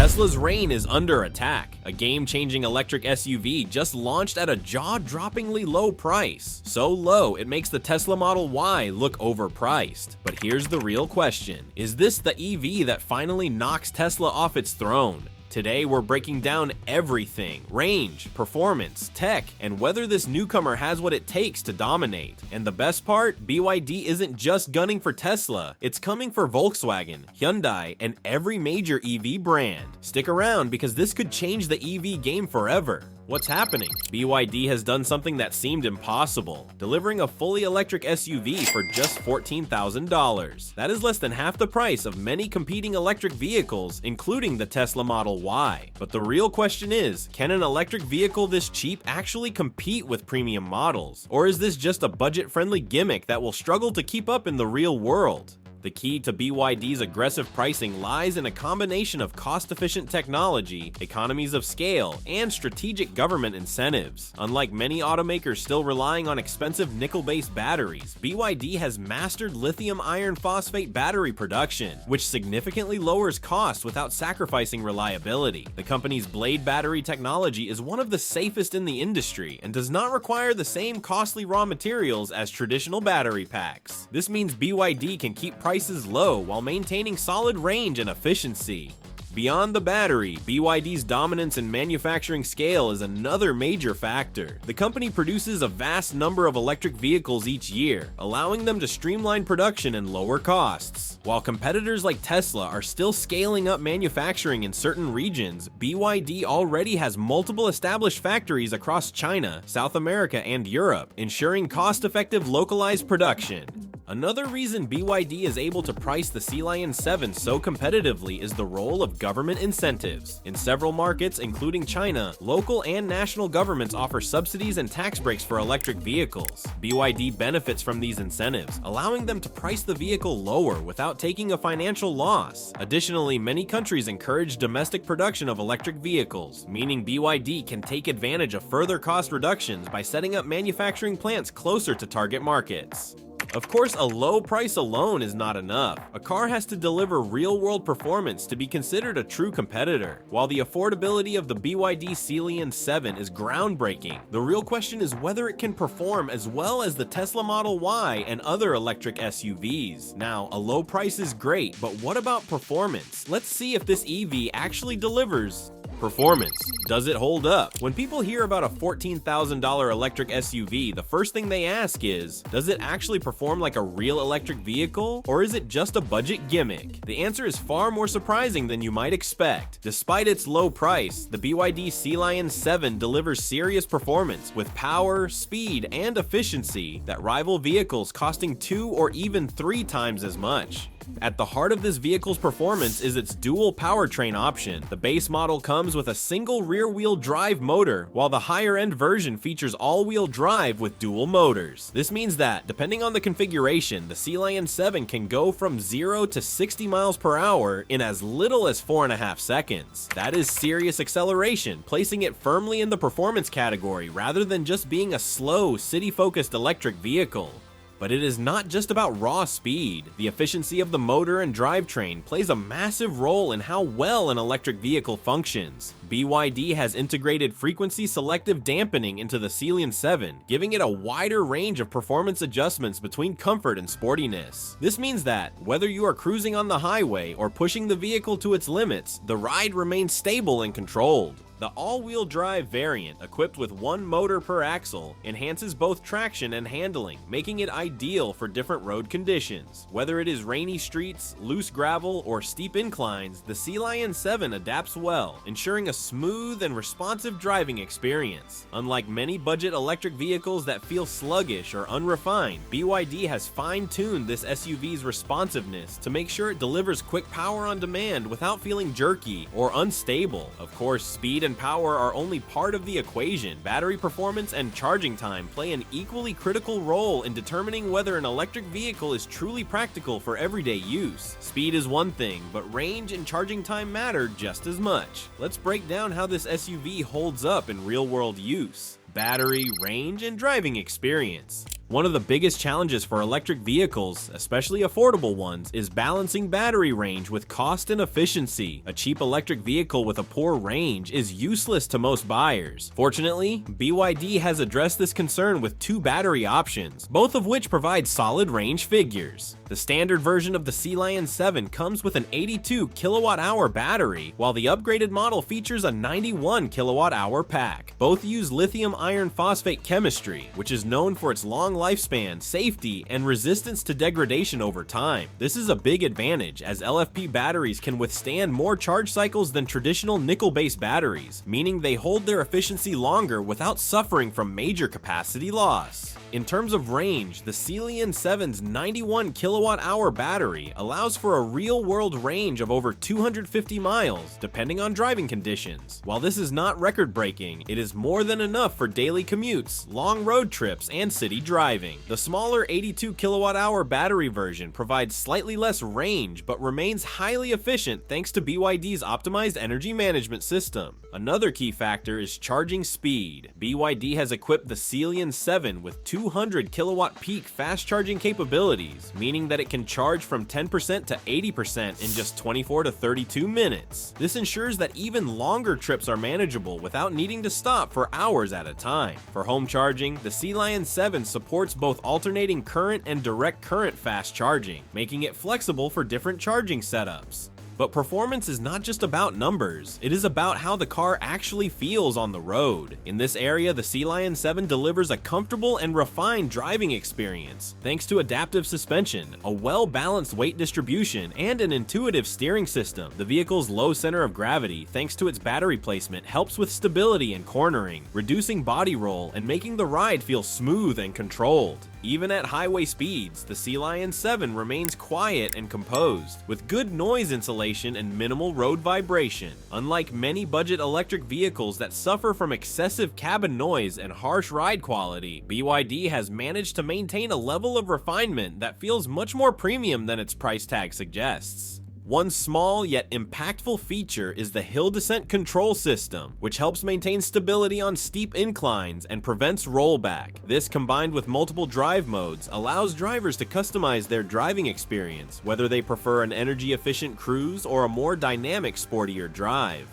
Tesla's reign is under attack. A game-changing electric SUV just launched at a jaw-droppingly low price. So low, it makes the Tesla Model Y look overpriced. But here's the real question. Is this the EV that finally knocks Tesla off its throne? Today, we're breaking down everything: range, performance, tech, and whether this newcomer has what it takes to dominate. And the best part, BYD isn't just gunning for Tesla, it's coming for Volkswagen, Hyundai, and every major EV brand. Stick around because this could change the EV game forever. What's happening? BYD has done something that seemed impossible, delivering a fully electric SUV for just $14,000. That is less than half the price of many competing electric vehicles, including the Tesla Model Y. But the real question is, can an electric vehicle this cheap actually compete with premium models? Or is this just a budget-friendly gimmick that will struggle to keep up in the real world? The key to BYD's aggressive pricing lies in a combination of cost-efficient technology, economies of scale, and strategic government incentives. Unlike many automakers still relying on expensive nickel-based batteries, BYD has mastered lithium iron phosphate battery production, which significantly lowers costs without sacrificing reliability. The company's blade battery technology is one of the safest in the industry and does not require the same costly raw materials as traditional battery packs. This means BYD can keep prices low while maintaining solid range and efficiency. Beyond the battery, BYD's dominance in manufacturing scale is another major factor. The company produces a vast number of electric vehicles each year, allowing them to streamline production and lower costs. While competitors like Tesla are still scaling up manufacturing in certain regions, BYD already has multiple established factories across China, South America, and Europe, ensuring cost-effective localized production. Another reason BYD is able to price the Sealion 7 so competitively is the role of government incentives. In several markets, including China, local and national governments offer subsidies and tax breaks for electric vehicles. BYD benefits from these incentives, allowing them to price the vehicle lower without taking a financial loss. Additionally, many countries encourage domestic production of electric vehicles, meaning BYD can take advantage of further cost reductions by setting up manufacturing plants closer to target markets. Of course, a low price alone is not enough. A car has to deliver real-world performance to be considered a true competitor. While the affordability of the BYD Sealion 7 is groundbreaking, the real question is whether it can perform as well as the Tesla Model Y and other electric SUVs. Now, a low price is great, but what about performance? Let's see if this EV actually delivers performance. Does it hold up? When people hear about a $14,000 electric SUV, the first thing they ask is, does it actually perform like a real electric vehicle, or is it just a budget gimmick? The answer is far more surprising than you might expect. Despite its low price, the BYD Sealion 7 delivers serious performance with power, speed, and efficiency that rival vehicles costing 2 or even 3 times as much. At the heart of this vehicle's performance is its dual powertrain option. The base model comes with a single rear-wheel drive motor, while the higher-end version features all-wheel drive with dual motors. This means that, depending on the configuration, the Sealion 7 can go from 0 to 60 miles per hour in as little as 4.5 seconds. That is serious acceleration, placing it firmly in the performance category rather than just being a slow, city-focused electric vehicle. But it is not just about raw speed. The efficiency of the motor and drivetrain plays a massive role in how well an electric vehicle functions. BYD has integrated frequency selective dampening into the Sealion 7, giving it a wider range of performance adjustments between comfort and sportiness. This means that, whether you are cruising on the highway or pushing the vehicle to its limits, the ride remains stable and controlled. The all-wheel drive variant, equipped with one motor per axle, enhances both traction and handling, making it ideal for different road conditions. Whether it is rainy streets, loose gravel, or steep inclines, the Sealion 7 adapts well, ensuring a smooth and responsive driving experience. Unlike many budget electric vehicles that feel sluggish or unrefined, BYD has fine-tuned this SUV's responsiveness to make sure it delivers quick power on demand without feeling jerky or unstable. Of course, speed and power are only part of the equation. Battery performance and charging time play an equally critical role in determining whether an electric vehicle is truly practical for everyday use. Speed is one thing, but range and charging time matter just as much. Let's break down how this SUV holds up in real-world use. Battery, range, and driving experience. One of the biggest challenges for electric vehicles, especially affordable ones, is balancing battery range with cost and efficiency. A cheap electric vehicle with a poor range is useless to most buyers. Fortunately, BYD has addressed this concern with two battery options, both of which provide solid range figures. The standard version of the Sealion 7 comes with an 82 kilowatt-hour battery, while the upgraded model features a 91 kilowatt-hour pack. Both use lithium iron phosphate chemistry, which is known for its long lifespan, safety, and resistance to degradation over time. This is a big advantage, as LFP batteries can withstand more charge cycles than traditional nickel-based batteries, meaning they hold their efficiency longer without suffering from major capacity loss. In terms of range, the Sealion 7's 91 kilowatt-hour battery allows for a real-world range of over 250 miles, depending on driving conditions. While this is not record-breaking, it is more than enough for daily commutes, long road trips, and city driving. The smaller 82 kilowatt-hour battery version provides slightly less range, but remains highly efficient thanks to BYD's optimized energy management system. Another key factor is charging speed. BYD has equipped the Sealion 7 with 200 kilowatt peak fast charging capabilities, meaning that it can charge from 10% to 80% in just 24 to 32 minutes. This ensures that even longer trips are manageable without needing to stop for hours at a time. For home charging, the Sealion 7 supports both alternating current and direct current fast charging, making it flexible for different charging setups. But performance is not just about numbers, it is about how the car actually feels on the road. In this area, the Sealion 7 delivers a comfortable and refined driving experience, thanks to adaptive suspension, a well-balanced weight distribution, and an intuitive steering system. The vehicle's low center of gravity, thanks to its battery placement, helps with stability and cornering, reducing body roll and making the ride feel smooth and controlled. Even at highway speeds, the Sealion 7 remains quiet and composed, with good noise insulation and minimal road vibration. Unlike many budget electric vehicles that suffer from excessive cabin noise and harsh ride quality, BYD has managed to maintain a level of refinement that feels much more premium than its price tag suggests. One small yet impactful feature is the hill descent control system, which helps maintain stability on steep inclines and prevents rollback. This, combined with multiple drive modes, allows drivers to customize their driving experience, whether they prefer an energy-efficient cruise or a more dynamic, sportier drive.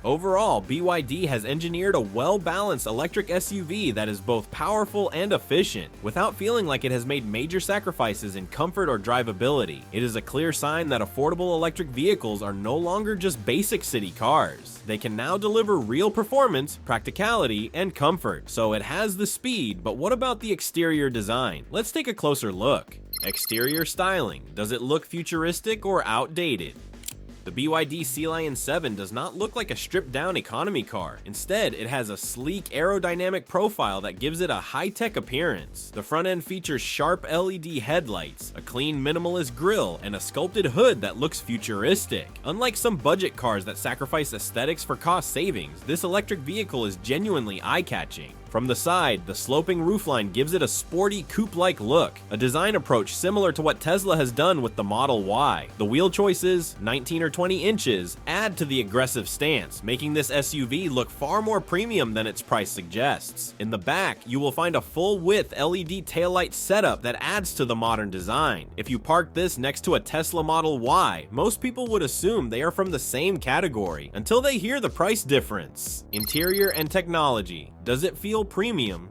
Overall, BYD has engineered a well-balanced electric SUV that is both powerful and efficient, without feeling like it has made major sacrifices in comfort or drivability. It is a clear sign that affordable electric vehicles are no longer just basic city cars. They can now deliver real performance, practicality, and comfort. So it has the speed, but what about the exterior design? Let's take a closer look. Exterior styling. Does it look futuristic or outdated? The BYD Sealion 7 does not look like a stripped-down economy car. Instead, it has a sleek aerodynamic profile that gives it a high-tech appearance. The front end features sharp LED headlights, a clean minimalist grille, and a sculpted hood that looks futuristic. Unlike some budget cars that sacrifice aesthetics for cost savings, this electric vehicle is genuinely eye-catching. From the side, the sloping roofline gives it a sporty coupe-like look, a design approach similar to what Tesla has done with the Model Y. The wheel choices, 19 or 20 inches, add to the aggressive stance, making this SUV look far more premium than its price suggests. In the back, you will find a full-width LED taillight setup that adds to the modern design. If you park this next to a Tesla Model Y, most people would assume they are from the same category, until they hear the price difference. Interior and technology. Does it feel premium?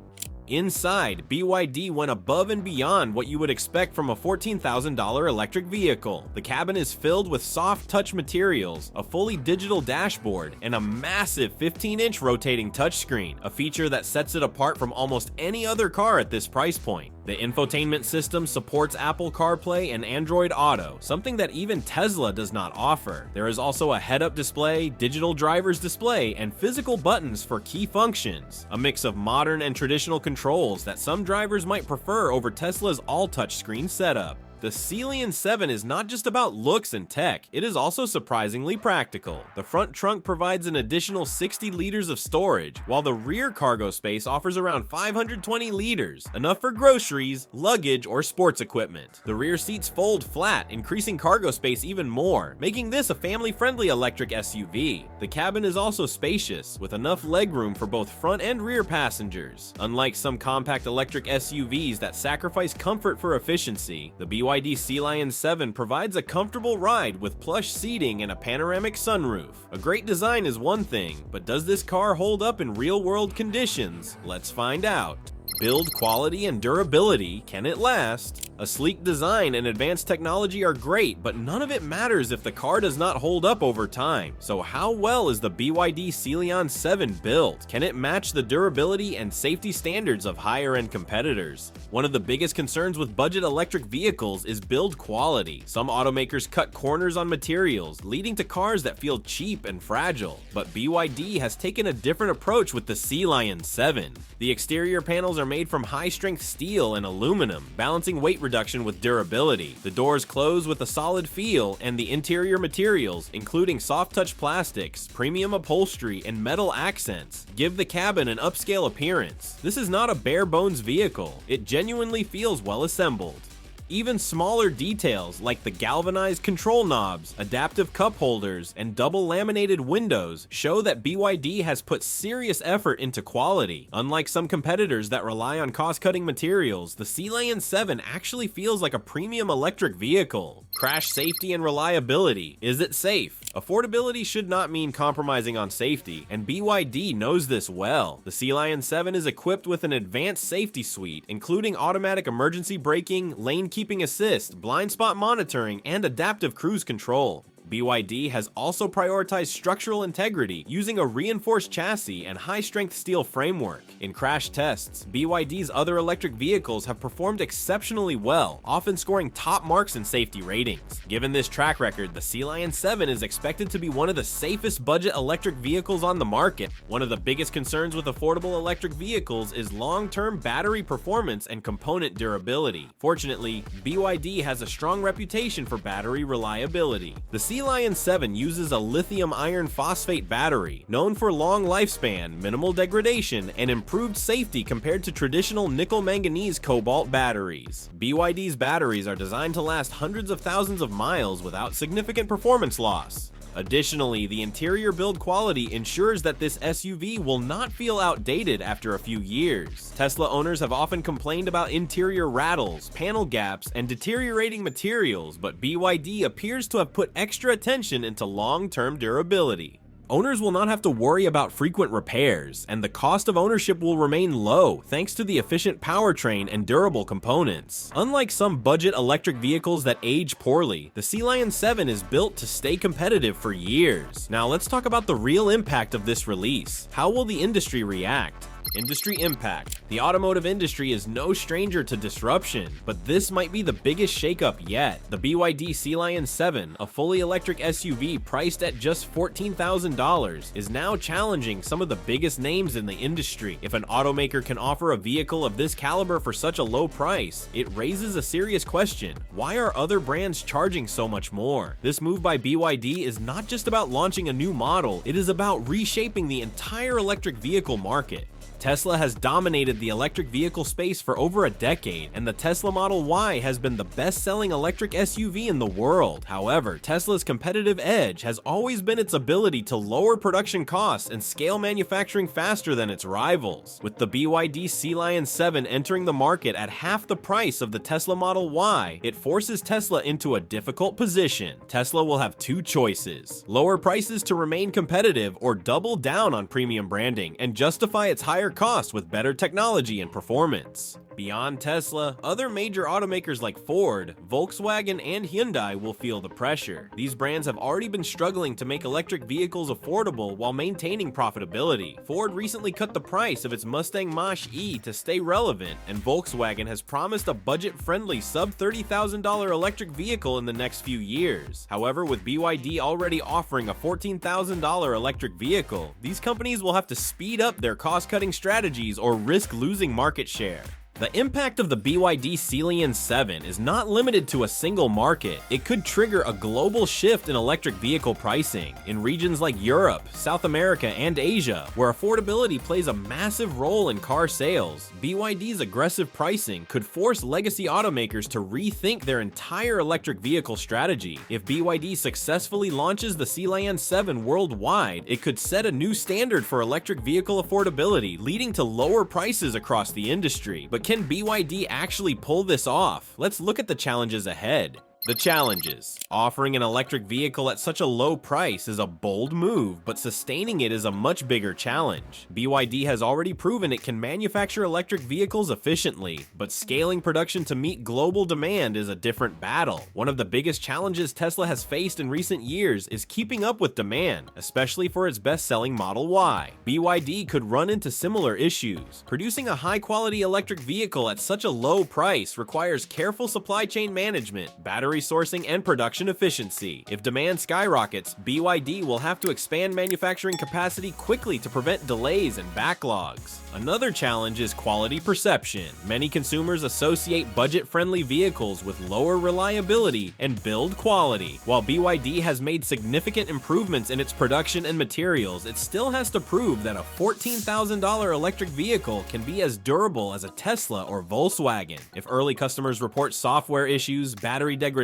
Inside, BYD went above and beyond what you would expect from a $14,000 electric vehicle. The cabin is filled with soft touch materials, a fully digital dashboard, and a massive 15-inch rotating touchscreen, a feature that sets it apart from almost any other car at this price point. The infotainment system supports Apple CarPlay and Android Auto, something that even Tesla does not offer. There is also a head-up display, digital driver's display, and physical buttons for key functions, a mix of modern and traditional controls that some drivers might prefer over Tesla's all-touchscreen setup. The Sealion 7 is not just about looks and tech, it is also surprisingly practical. The front trunk provides an additional 60 liters of storage, while the rear cargo space offers around 520 liters, enough for groceries, luggage, or sports equipment. The rear seats fold flat, increasing cargo space even more, making this a family-friendly electric SUV. The cabin is also spacious, with enough legroom for both front and rear passengers. Unlike some compact electric SUVs that sacrifice comfort for efficiency, the BYD Sealion 7 provides a comfortable ride with plush seating and a panoramic sunroof. A great design is one thing, but does this car hold up in real-world conditions? Let's find out. Build quality and durability, can it last? A sleek design and advanced technology are great, but none of it matters if the car does not hold up over time. So how well is the BYD Sealion 7 built? Can it match the durability and safety standards of higher-end competitors? One of the biggest concerns with budget electric vehicles is build quality. Some automakers cut corners on materials, leading to cars that feel cheap and fragile. But BYD has taken a different approach with the Sealion 7. The exterior panels are made from high-strength steel and aluminum, balancing weight reduction with durability. The doors close with a solid feel, and the interior materials, including soft-touch plastics, premium upholstery, and metal accents, give the cabin an upscale appearance. This is not a bare-bones vehicle. It genuinely feels well-assembled. Even smaller details like the galvanized control knobs, adaptive cup holders, and double laminated windows show that BYD has put serious effort into quality. Unlike some competitors that rely on cost-cutting materials, the Sealion 7 actually feels like a premium electric vehicle. Crash safety and reliability. Is it safe? Affordability should not mean compromising on safety, and BYD knows this well. The Sealion 7 is equipped with an advanced safety suite, including automatic emergency braking, lane keeping assist, blind spot monitoring, and adaptive cruise control. BYD has also prioritized structural integrity using a reinforced chassis and high-strength steel framework. In crash tests, BYD's other electric vehicles have performed exceptionally well, often scoring top marks in safety ratings. Given this track record, the Sealion 7 is expected to be one of the safest budget electric vehicles on the market. One of the biggest concerns with affordable electric vehicles is long-term battery performance and component durability. Fortunately, BYD has a strong reputation for battery reliability. The Sealion 7 uses a lithium iron phosphate battery, known for long lifespan, minimal degradation, and improved safety compared to traditional nickel manganese cobalt batteries. BYD's batteries are designed to last hundreds of thousands of miles without significant performance loss. Additionally, the interior build quality ensures that this SUV will not feel outdated after a few years. Tesla owners have often complained about interior rattles, panel gaps, and deteriorating materials, but BYD appears to have put extra attention into long-term durability. Owners will not have to worry about frequent repairs, and the cost of ownership will remain low thanks to the efficient powertrain and durable components. Unlike some budget electric vehicles that age poorly, the Sealion 7 is built to stay competitive for years. Now let's talk about the real impact of this release. How will the industry react? Industry impact. The automotive industry is no stranger to disruption, but this might be the biggest shakeup yet. The BYD Sealion 7, a fully electric SUV priced at just $14,000, is now challenging some of the biggest names in the industry. If an automaker can offer a vehicle of this caliber for such a low price, it raises a serious question. Why are other brands charging so much more? This move by BYD is not just about launching a new model, it is about reshaping the entire electric vehicle market. Tesla has dominated the electric vehicle space for over a decade, and the Tesla Model Y has been the best-selling electric SUV in the world. However, Tesla's competitive edge has always been its ability to lower production costs and scale manufacturing faster than its rivals. With the BYD Sealion 7 entering the market at half the price of the Tesla Model Y, it forces Tesla into a difficult position. Tesla will have two choices: lower prices to remain competitive, or double down on premium branding and justify its higher cost with better technology and performance. Beyond Tesla, other major automakers like Ford, Volkswagen, and Hyundai will feel the pressure. These brands have already been struggling to make electric vehicles affordable while maintaining profitability. Ford recently cut the price of its Mustang Mach-E to stay relevant, and Volkswagen has promised a budget-friendly sub-$30,000 electric vehicle in the next few years. However, with BYD already offering a $14,000 electric vehicle, these companies will have to speed up their cost-cutting strategies or risk losing market share. The impact of the BYD Sealion 7 is not limited to a single market. It could trigger a global shift in electric vehicle pricing in regions like Europe, South America, and Asia, where affordability plays a massive role in car sales. BYD's aggressive pricing could force legacy automakers to rethink their entire electric vehicle strategy. If BYD successfully launches the Sealion 7 worldwide, it could set a new standard for electric vehicle affordability, leading to lower prices across the industry. But can BYD actually pull this off? Let's look at the challenges ahead. The challenges. Offering an electric vehicle at such a low price is a bold move, but sustaining it is a much bigger challenge. BYD has already proven it can manufacture electric vehicles efficiently, but scaling production to meet global demand is a different battle. One of the biggest challenges Tesla has faced in recent years is keeping up with demand, especially for its best-selling Model Y. BYD could run into similar issues. Producing a high-quality electric vehicle at such a low price requires careful supply chain management, battery sourcing, and production efficiency. If demand skyrockets, BYD will have to expand manufacturing capacity quickly to prevent delays and backlogs. Another challenge is quality perception. Many consumers associate budget-friendly vehicles with lower reliability and build quality. While BYD has made significant improvements in its production and materials, it still has to prove that a $14,000 electric vehicle can be as durable as a Tesla or Volkswagen. If early customers report software issues, battery degradation,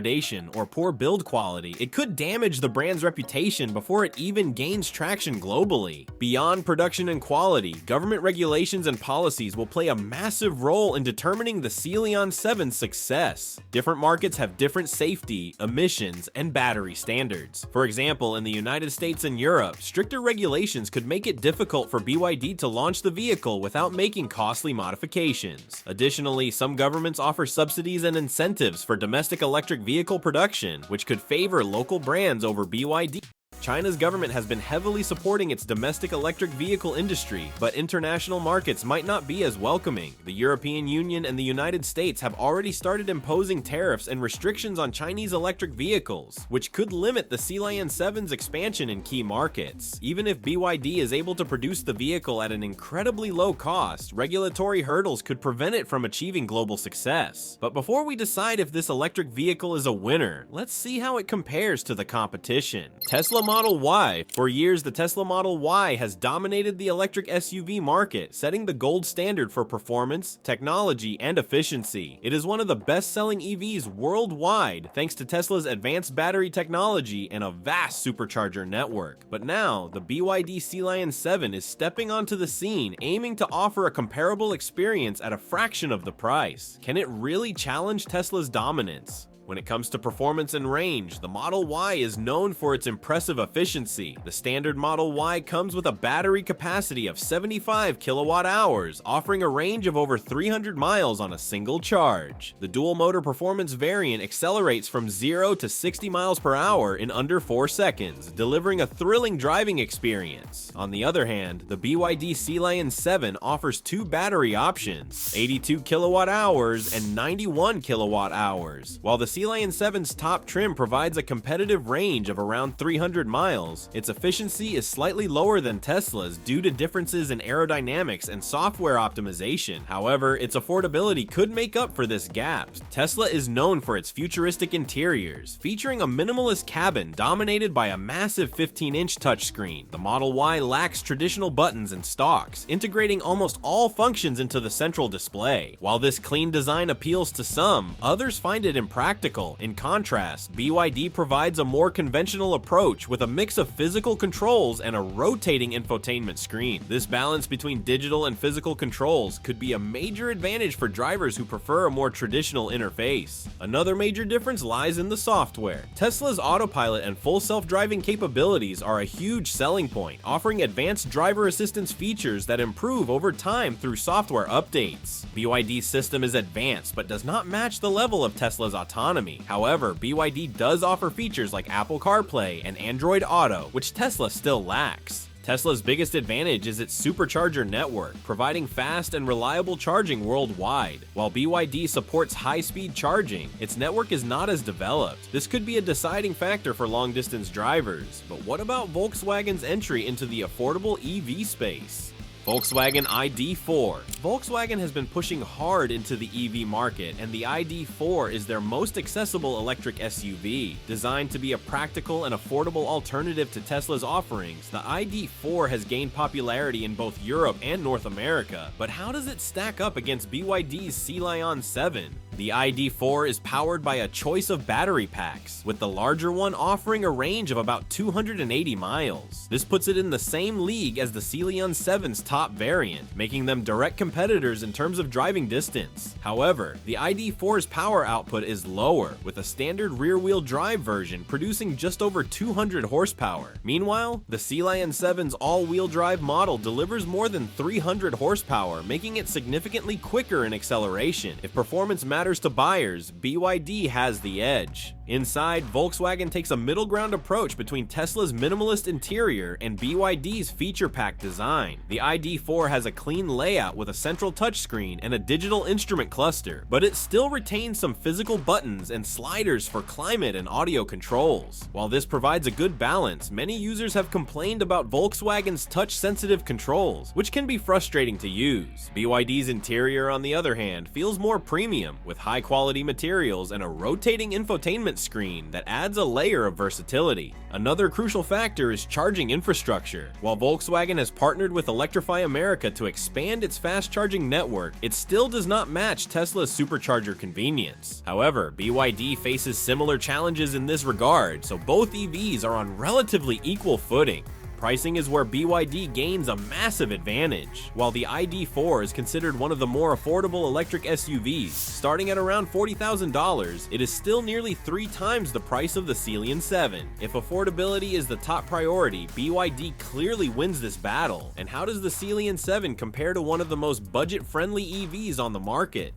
or poor build quality, it could damage the brand's reputation before it even gains traction globally. Beyond production and quality, government regulations and policies will play a massive role in determining the Sealion 7's success. Different markets have different safety, emissions, and battery standards. For example, in the United States and Europe, stricter regulations could make it difficult for BYD to launch the vehicle without making costly modifications. Additionally, some governments offer subsidies and incentives for domestic electric vehicle production, which could favor local brands over BYD. China's government has been heavily supporting its domestic electric vehicle industry, but international markets might not be as welcoming. The European Union and the United States have already started imposing tariffs and restrictions on Chinese electric vehicles, which could limit the Sealion 7's expansion in key markets. Even if BYD is able to produce the vehicle at an incredibly low cost, regulatory hurdles could prevent it from achieving global success. But before we decide if this electric vehicle is a winner, let's see how it compares to the competition. Tesla Model Y. For years, the Tesla Model Y has dominated the electric SUV market, setting the gold standard for performance, technology, and efficiency. It is one of the best-selling EVs worldwide thanks to Tesla's advanced battery technology and a vast supercharger network. But now, the BYD Sealion 7 is stepping onto the scene, aiming to offer a comparable experience at a fraction of the price. Can it really challenge Tesla's dominance? When it comes to performance and range, the Model Y is known for its impressive efficiency. The standard Model Y comes with a battery capacity of 75 kilowatt hours, offering a range of over 300 miles on a single charge. The dual-motor performance variant accelerates from 0 to 60 miles per hour in under 4 seconds, delivering a thrilling driving experience. On the other hand, the BYD Sealion 7 offers two battery options, 82 kilowatt hours and 91 kilowatt hours. While the Sealion 7's top trim provides a competitive range of around 300 miles, its efficiency is slightly lower than Tesla's due to differences in aerodynamics and software optimization. However, its affordability could make up for this gap. Tesla is known for its futuristic interiors, featuring a minimalist cabin dominated by a massive 15-inch touchscreen. The Model Y lacks traditional buttons and stalks, integrating almost all functions into the central display. While this clean design appeals to some, others find it impractical. In contrast, BYD provides a more conventional approach with a mix of physical controls and a rotating infotainment screen. This balance between digital and physical controls could be a major advantage for drivers who prefer a more traditional interface. Another major difference lies in the software. Tesla's autopilot and full self-driving capabilities are a huge selling point, offering advanced driver assistance features that improve over time through software updates. BYD's system is advanced but does not match the level of Tesla's autonomy. However, BYD does offer features like Apple CarPlay and Android Auto, which Tesla still lacks. Tesla's biggest advantage is its supercharger network, providing fast and reliable charging worldwide. While BYD supports high-speed charging, its network is not as developed. This could be a deciding factor for long-distance drivers. But what about Volkswagen's entry into the affordable EV space? Volkswagen ID.4. Volkswagen has been pushing hard into the EV market, and the ID.4 is their most accessible electric SUV. Designed to be a practical and affordable alternative to Tesla's offerings, the ID.4 has gained popularity in both Europe and North America. But how does it stack up against BYD's Sealion 7? The ID.4 is powered by a choice of battery packs, with the larger one offering a range of about 280 miles. This puts it in the same league as the Sealion 7's top variant, making them direct competitors in terms of driving distance. However, the ID.4's power output is lower, with a standard rear-wheel drive version producing just over 200 horsepower. Meanwhile, the Sealion 7's all-wheel drive model delivers more than 300 horsepower, making it significantly quicker in acceleration. If performance matters to buyers, BYD has the edge. Inside, Volkswagen takes a middle ground approach between Tesla's minimalist interior and BYD's feature-packed design. The ID.4 has a clean layout with a central touchscreen and a digital instrument cluster, but it still retains some physical buttons and sliders for climate and audio controls. While this provides a good balance, many users have complained about Volkswagen's touch-sensitive controls, which can be frustrating to use. BYD's interior, on the other hand, feels more premium, with high-quality materials and a rotating infotainment screen that adds a layer of versatility. Another crucial factor is charging infrastructure. While Volkswagen has partnered with Electrify America to expand its fast charging network, it still does not match Tesla's supercharger convenience. However, BYD faces similar challenges in this regard, so both EVs are on relatively equal footing. Pricing is where BYD gains a massive advantage. While the ID.4 is considered one of the more affordable electric SUVs, starting at around $40,000, it is still nearly 3 times the price of the Sealion 7. If affordability is the top priority, BYD clearly wins this battle. And how does the Sealion 7 compare to one of the most budget-friendly EVs on the market?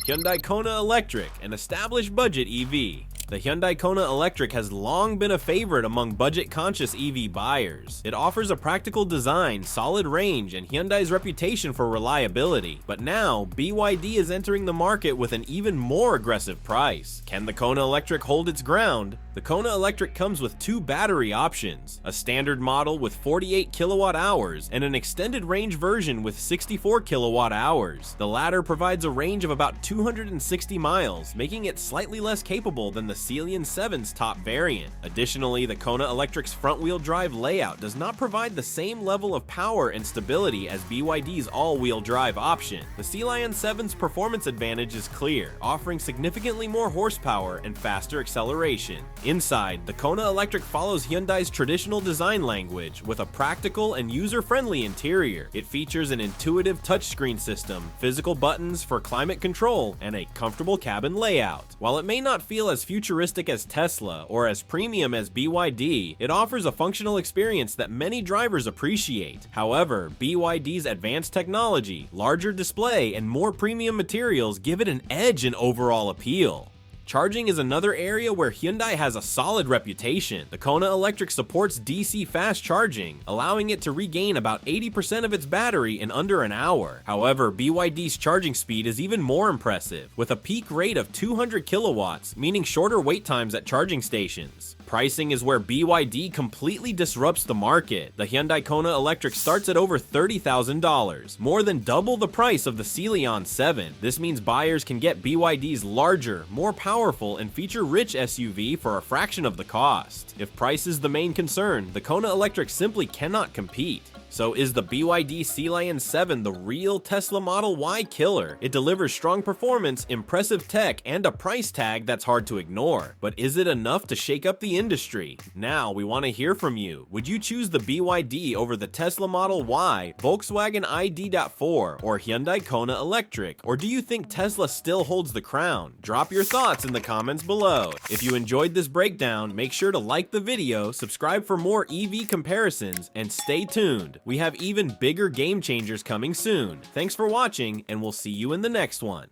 Hyundai Kona Electric, an established budget EV. The Hyundai Kona Electric has long been a favorite among budget-conscious EV buyers. It offers a practical design, solid range, and Hyundai's reputation for reliability. But now, BYD is entering the market with an even more aggressive price. Can the Kona Electric hold its ground? The Kona Electric comes with 2 battery options, a standard model with 48 kilowatt hours and an extended range version with 64 kilowatt hours. The latter provides a range of about 260 miles, making it slightly less capable than the Sealion 7's top variant. Additionally, the Kona Electric's front-wheel drive layout does not provide the same level of power and stability as BYD's all-wheel drive option. The Sealion 7's performance advantage is clear, offering significantly more horsepower and faster acceleration. Inside, the Kona Electric follows Hyundai's traditional design language with a practical and user-friendly interior. It features an intuitive touchscreen system, physical buttons for climate control, and a comfortable cabin layout. While it may not feel as futuristic as Tesla or as premium as BYD, it offers a functional experience that many drivers appreciate. However, BYD's advanced technology, larger display, and more premium materials give it an edge in overall appeal. Charging is another area where Hyundai has a solid reputation. The Kona Electric supports DC fast charging, allowing it to regain about 80% of its battery in under an hour. However, BYD's charging speed is even more impressive, with a peak rate of 200 kilowatts, meaning shorter wait times at charging stations. Pricing is where BYD completely disrupts the market. The Hyundai Kona Electric starts at over $30,000, more than double the price of the Sealion 7. This means buyers can get BYD's larger, more powerful, and feature-rich SUV for a fraction of the cost. If price is the main concern, the Kona Electric simply cannot compete. So is the BYD Sealion 7 the real Tesla Model Y killer? It delivers strong performance, impressive tech, and a price tag that's hard to ignore. But is it enough to shake up the industry? Now we want to hear from you. Would you choose the BYD over the Tesla Model Y, Volkswagen ID.4, or Hyundai Kona Electric? Or do you think Tesla still holds the crown? Drop your thoughts in the comments below. If you enjoyed this breakdown, make sure to like the video, subscribe for more EV comparisons, and stay tuned. We have even bigger game changers coming soon. Thanks for watching, and we'll see you in the next one.